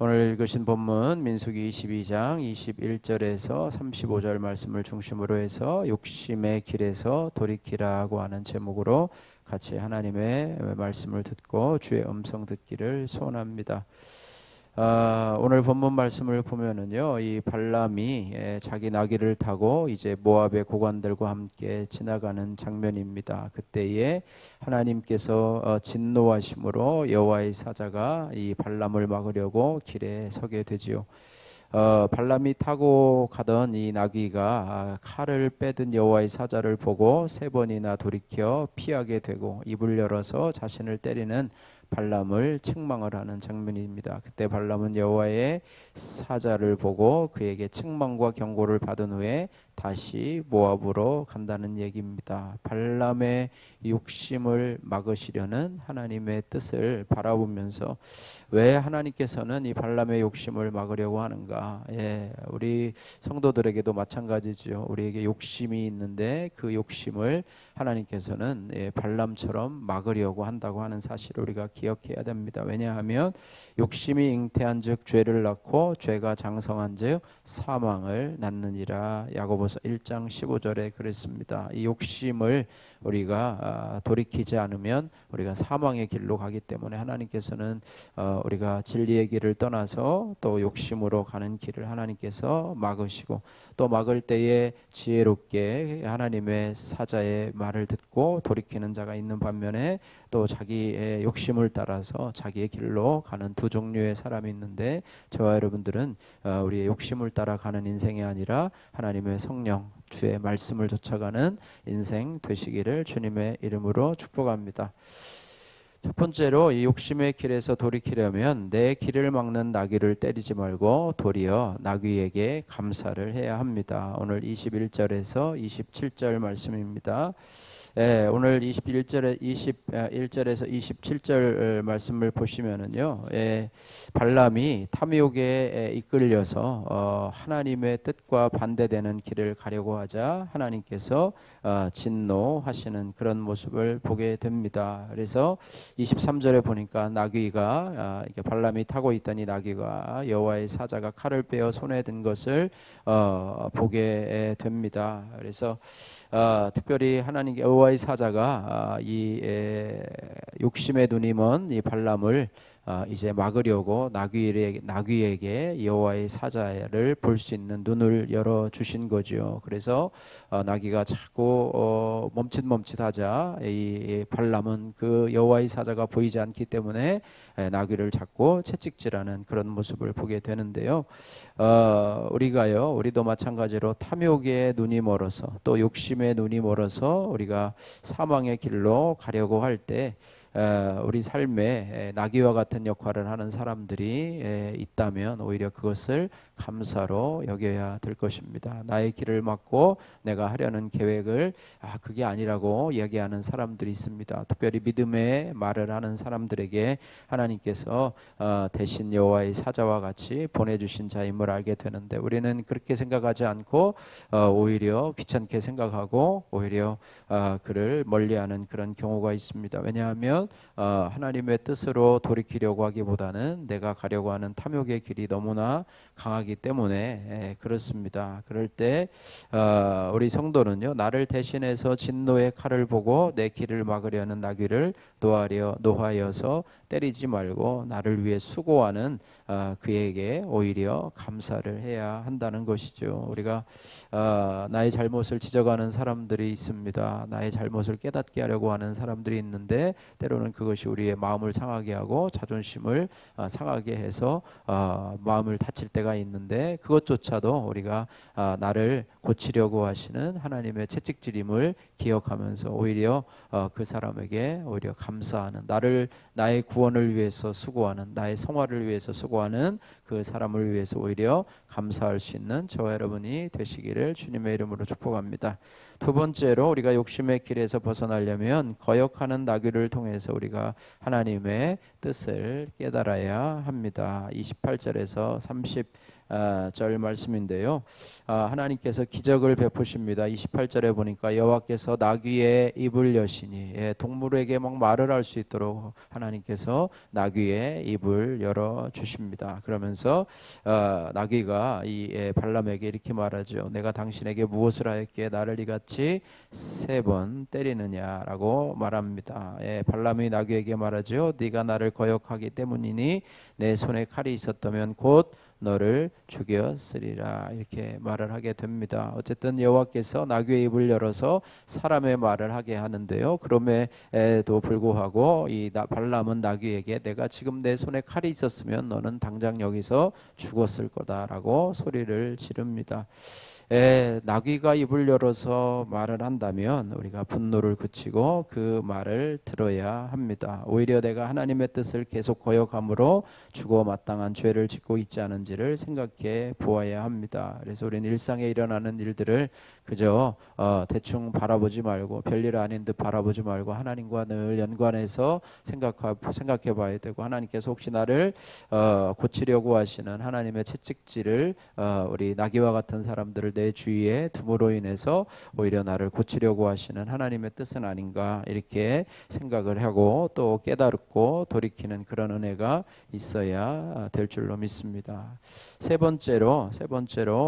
오늘 읽으신 본문 민수기 22장 21절에서 35절 말씀을 중심으로 해서 욕심의 길에서 돌이키라고 하는 제목으로 같이 하나님의 말씀을 듣고 주의 음성 듣기를 소원합니다. 오늘 본문 말씀을 보면은요, 이 발람이 자기 나귀를 타고 이제 모압의 고관들과 함께 지나가는 장면입니다. 그때에 하나님께서 진노하심으로 여호와의 사자가 이 발람을 막으려고 길에 서게 되지요. 발람이 타고 가던 이 나귀가 칼을 빼든 여호와의 사자를 보고 세 번이나 돌이켜 피하게 되고 입을 열어서 자신을 때리는 발람을 책망을 하는 장면입니다. 그때 발람은 여호와의 사자를 보고 그에게 책망과 경고를 받은 후에 다시 모압으로 간다는 얘기입니다. 발람의 욕심을 막으시려는 하나님의 뜻을 바라보면서 왜 하나님께서는 이 발람의 욕심을 막으려고 하는가? 우리 성도들에게도 마찬가지죠. 우리에게 욕심이 있는데 그 욕심을 하나님께서는 발람처럼 막으려고 한다고 하는 사실을 우리가 기억해야 됩니다. 왜냐하면 욕심이 잉태한즉 죄를 낳고 죄가 장성한즉 사망을 낳느니라. 야고보서 1장 15절에 그랬습니다. 이 욕심을 우리가 돌이키지 않으면 우리가 사망의 길로 가기 때문에 하나님께서는 우리가 진리의 길을 떠나서 또 욕심으로 가는 길을 하나님께서 막으시고 또 막을 때에 지혜롭게 하나님의 사자의 말을 듣고 돌이키는 자가 있는 반면에 또 자기의 욕심을 따라서 자기의 길로 가는 두 종류의 사람이 있는데 저와 여러분들은 우리의 욕심을 따라 가는 인생이 아니라 하나님의 성령 주의 말씀을 쫓아가는 인생 되시기를 주님의 이름으로 축복합니다. 첫 번째로 이 욕심의 길에서 돌이키려면 내 길을 막는 나귀를 때리지 말고 도리어 나귀에게 감사를 해야 합니다. 오늘 21절에서 27절 말씀입니다. 오늘 21절에서 27절 말씀을 보시면은요, 발람이 탐욕에 이끌려서 하나님의 뜻과 반대되는 길을 가려고 하자 하나님께서 진노하시는 그런 모습을 보게 됩니다. 그래서 23절에 보니까 나귀가 발람이 타고 있던 이 나귀가 여호와의 사자가 칼을 빼어 손에 든 것을 보게 됩니다. 그래서 특별히 하나님 여호와의 사자가 이 욕심의 눈이 먼 이 발람을 이제 막으려고 나귀에게 여호와의 사자를 볼 수 있는 눈을 열어 주신 거죠. 그래서 나귀가 자꾸 멈칫멈칫하자 이 발람은 그 여호와의 사자가 보이지 않기 때문에 나귀를 잡고 채찍질하는 그런 모습을 보게 되는데요. 우리도 마찬가지로 탐욕의 눈이 멀어서 또 욕심의 눈이 멀어서 우리가 사망의 길로 가려고 할 때 우리 삶에 나귀와 같은 역할을 하는 사람들이 있다면 오히려 그것을 감사로 여겨야 될 것입니다. 나의 길을 막고 내가 하려는 계획을 그게 아니라고 얘기하는 사람들이 있습니다. 특별히 믿음의 말을 하는 사람들에게 하나님께서 대신 여호와의 사자와 같이 보내주신 자임을 알게 되는데 우리는 그렇게 생각하지 않고 오히려 귀찮게 생각하고 오히려 그를 멀리하는 그런 경우가 있습니다. 왜냐하면 하나님의 뜻으로 돌이키려고 하기보다는 내가 가려고 하는 탐욕의 길이 너무나 강하기 때문에 그렇습니다. 그럴 때 우리 성도는요, 나를 대신해서 진노의 칼을 보고 내 길을 막으려는 나귀를 노하여서 때리지 말고 나를 위해 수고하는 그에게 오히려 감사를 해야 한다는 것이죠. 우리가 나의 잘못을 지적하는 사람들이 있습니다. 나의 잘못을 깨닫게 하려고 하는 사람들이 있는데 때로는 그것이 우리의 마음을 상하게 하고 자존심을 상하게 해서 마음을 다칠 때가 있는데 그것조차도 우리가 나를 고치려고 하시는 하나님의 채찍질임을 기억하면서 오히려 그 사람에게 오히려 감사하는 나의 구원을 위해서 수고하는 나의 성화를 위해서 수고하는 그 사람을 위해서 오히려 감사할 수 있는 저와 여러분이 되시기를 주님의 이름으로 축복합니다. 두 번째로 우리가 욕심의 길에서 벗어나려면 거역하는 나귀를 통해서 통해서 우리가 하나님의 뜻을 깨달아야 합니다. 28절에서 30절 말씀인데요. 하나님께서 기적을 베푸십니다. 28절에 보니까 여호와께서 나귀의 입을 여시니, 동물에게 막 말을 할 수 있도록 하나님께서 나귀의 입을 열어 주십니다. 그러면서 나귀가 이 발람에게 이렇게 말하죠. 내가 당신에게 무엇을 하였기에 나를 이같이 3번 때리느냐라고 말합니다. 발람이 나귀에게 말하죠. 네가 나를 거역하기 때문이니 내 손에 칼이 있었다면 곧 너를 죽였으리라, 이렇게 말을 하게 됩니다. 어쨌든 여호와께서 나귀의 입을 열어서 사람의 말을 하게 하는데요. 그럼에도 불구하고 이 발람은 나귀에게 내가 지금 내 손에 칼이 있었으면 너는 당장 여기서 죽었을 거다라고 소리를 지릅니다. 나귀가 입을 열어서 말을 한다면 우리가 분노를 그치고 그 말을 들어야 합니다. 오히려 내가 하나님의 뜻을 계속 거역함으로 죽어 마땅한 죄를 짓고 있지 않은지를 생각해 보아야 합니다. 그래서 우리는 일상에 일어나는 일들을 그저 대충 바라보지 말고, 별일 아닌 듯 바라보지 말고 하나님과 늘 연관해서 생각해 봐야 되고, 하나님께서 혹시 나를 고치려고 하시는 하나님의 채찍질을 우리 나귀와 같은 사람들을 내 주위에 둠으로 인해서 오히려 나를 고치려고 하시는 하나님의 뜻은 아닌가, 이렇게 생각을 하고 또 깨달고 돌이키는 그런 은혜가 있어야 될 줄로 믿습니다. 세 번째로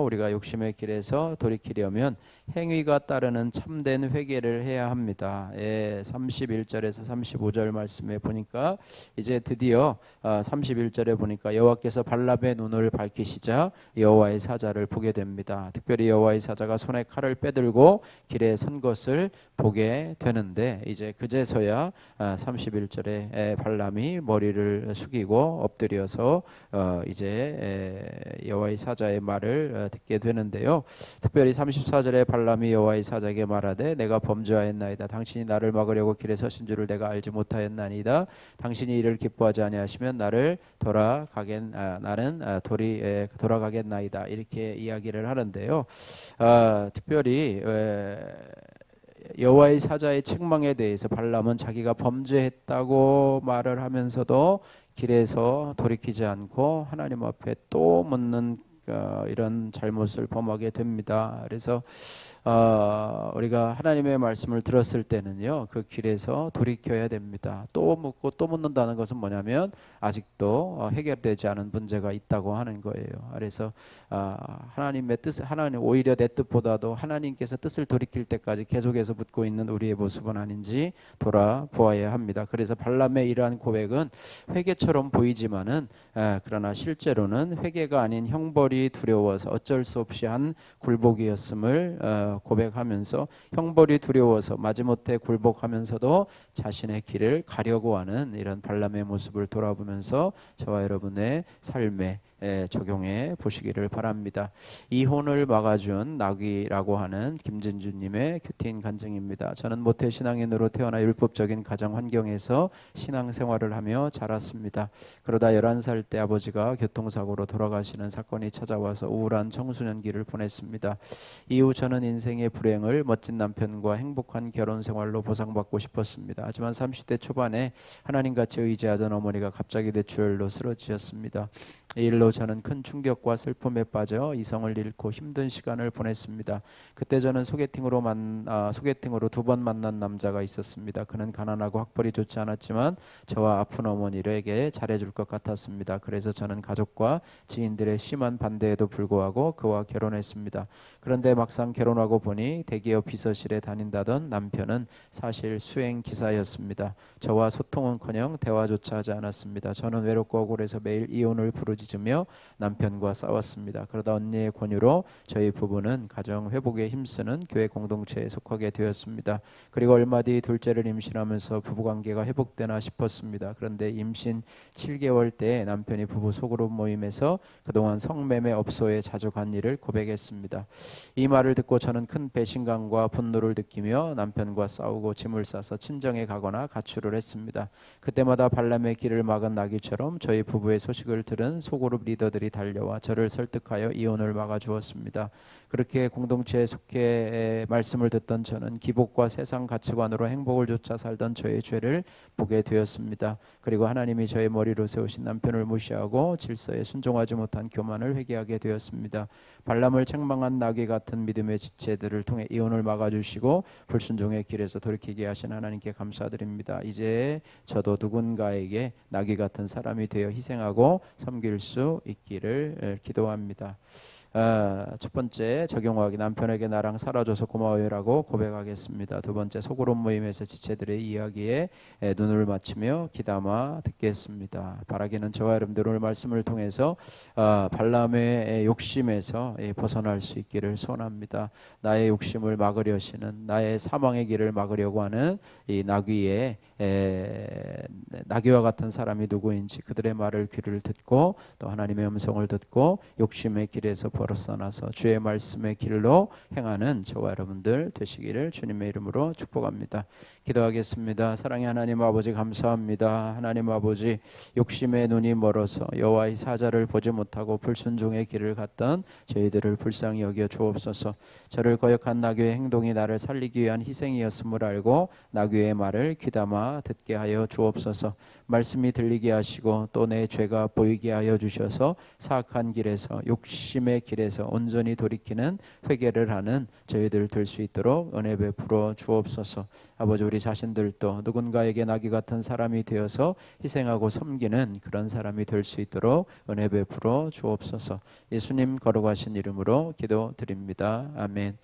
우리가 욕심의 길에서 돌이키려면 행위가 따르는 참된 회개를 해야 합니다. 31절에서 35절 말씀에 보니까 이제 드디어 31절에 보니까 여호와께서 발람의 눈을 밝히시자 여호와의 사자를 보게 됩니다. 특별히 여호와의 사자가 손에 칼을 빼들고 길에 선 것을 보게 되는데, 이제 그제서야 31절에 발람이 머리를 숙이고 엎드려서 이제 여호와의 사자의 말을 듣게 되는데요. 특별히 34절에 발람이 여호와의 사자에게 말하되 내가 범죄하였나이다. 당신이 나를 막으려고 길에 서신 줄을 내가 알지 못하였나이다. 당신이 이를 기뻐하지 아니하시면 나는 돌아가겠나이다. 이렇게 이야기를 하는데요. 특별히 여호와의 사자의 책망에 대해서 발람은 자기가 범죄했다고 말을 하면서도 길에서 돌이키지 않고 하나님 앞에 또 묻는 이런 잘못을 범하게 됩니다. 그래서 우리가 하나님의 말씀을 들었을 때는요, 그 길에서 돌이켜야 됩니다. 또 묻고 또 묻는다는 것은 뭐냐면 아직도 해결되지 않은 문제가 있다고 하는 거예요. 그래서 하나님의 뜻, 하나님 오히려 내 뜻보다도 하나님께서 뜻을 돌이킬 때까지 계속해서 묻고 있는 우리의 모습은 아닌지 돌아보아야 합니다. 그래서 발람의 이러한 고백은 회개처럼 보이지만은 그러나 실제로는 회개가 아닌 형벌이 두려워서 어쩔 수 없이 한 굴복이었음을 고백하면서, 형벌이 두려워서 마지못해 굴복하면서도 자신의 길을 가려고 하는 이런 발람의 모습을 돌아보면서 저와 여러분의 삶에 적용해 보시기를 바랍니다. 이혼을 막아준 나귀라고 하는 김진주님의 큐티인 간증입니다. 저는 모태신앙인으로 태어나 율법적인 가정 환경에서 신앙생활을 하며 자랐습니다. 그러다 11살 때 아버지가 교통사고로 돌아가시는 사건이 찾아와서 우울한 청소년기를 보냈습니다. 이후 저는 인생의 불행을 멋진 남편과 행복한 결혼생활로 보상받고 싶었습니다. 하지만 30대 초반에 하나님같이 의지하던 어머니가 갑자기 뇌출혈로 쓰러지셨습니다. 이 일로 저는 큰 충격과 슬픔에 빠져 이성을 잃고 힘든 시간을 보냈습니다. 그때 저는 소개팅으로 2번 만난 남자가 있었습니다. 그는 가난하고 학벌이 좋지 않았지만 저와 아픈 어머니에게 잘해줄 것 같았습니다. 그래서 저는 가족과 지인들의 심한 반대에도 불구하고 그와 결혼했습니다. 그런데 막상 결혼하고 보니 대기업 비서실에 다닌다던 남편은 사실 수행 기사였습니다. 저와 소통은커녕 대화조차 하지 않았습니다. 저는 외롭고 억울해서 매일 이혼을 부르짖으며 남편과 싸웠습니다. 그러다 언니의 권유로 저희 부부는 가정 회복에 힘쓰는 교회 공동체에 속하게 되었습니다. 그리고 얼마 뒤 둘째를 임신하면서 부부관계가 회복되나 싶었습니다. 그런데 임신 7개월 때 남편이 부부 소그룹 모임에서 그동안 성매매 업소에 자주 간 일을 고백했습니다. 이 말을 듣고 저는 큰 배신감과 분노를 느끼며 남편과 싸우고 짐을 싸서 친정에 가거나 가출을 했습니다. 그때마다 발람의 길을 막은 나귀처럼 저희 부부의 소식을 들은 소그룹 리더들이 달려와 저를 설득하여 이혼을 막아주었습니다. 그렇게 공동체에 속해 말씀을 듣던 저는 기복과 세상 가치관으로 행복을 쫓아 살던 저의 죄를 보게 되었습니다. 그리고 하나님이 저의 머리로 세우신 남편을 무시하고 질서에 순종하지 못한 교만을 회개하게 되었습니다. 발람을 책망한 나귀 같은 믿음의 지체들을 통해 이혼을 막아주시고 불순종의 길에서 돌이키게 하신 하나님께 감사드립니다. 이제 저도 누군가에게 나귀 같은 사람이 되어 희생하고 섬길 수 있기를 기도합니다. 첫 번째, 적용하기 남편에게 나랑 살아줘서 고마워요라고 고백하겠습니다. 두 번째, 소그룹 모임에서 지체들의 이야기에 눈을 맞추며 귀담아 듣겠습니다. 바라기는 저와 여러분들 오늘 말씀을 통해서 발람의 욕심에서 벗어날 수 있기를 소원합니다. 나의 욕심을 막으려시는, 나의 사망의 길을 막으려고 하는 이 나귀와 같은 사람이 누구인지 그들의 말을 귀를 듣고 또 하나님의 음성을 듣고 욕심의 길에서 벗어나서 주의 말씀의 길로 행하는 저와 여러분들 되시기를 주님의 이름으로 축복합니다. 기도하겠습니다. 사랑의 하나님 아버지, 감사합니다. 하나님 아버지, 욕심의 눈이 멀어서 여호와의 사자를 보지 못하고 불순종의 길을 갔던 저희들을 불쌍히 여겨 주옵소서. 저를 거역한 나귀의 행동이 나를 살리기 위한 희생이었음을 알고 나귀의 말을 귀담아 듣게 하여 주옵소서. 말씀이 들리게 하시고 또 내 죄가 보이게 하여 주셔서 사악한 길에서, 욕심의 길에서 온전히 돌이키는 회개를 하는 저희들 될 수 있도록 은혜 베풀어 주옵소서. 아버지, 우리 자신들도 누군가에게 나귀 같은 사람이 되어서 희생하고 섬기는 그런 사람이 될 수 있도록 은혜 베풀어 주옵소서. 예수님 거룩하신 이름으로 기도드립니다. 아멘.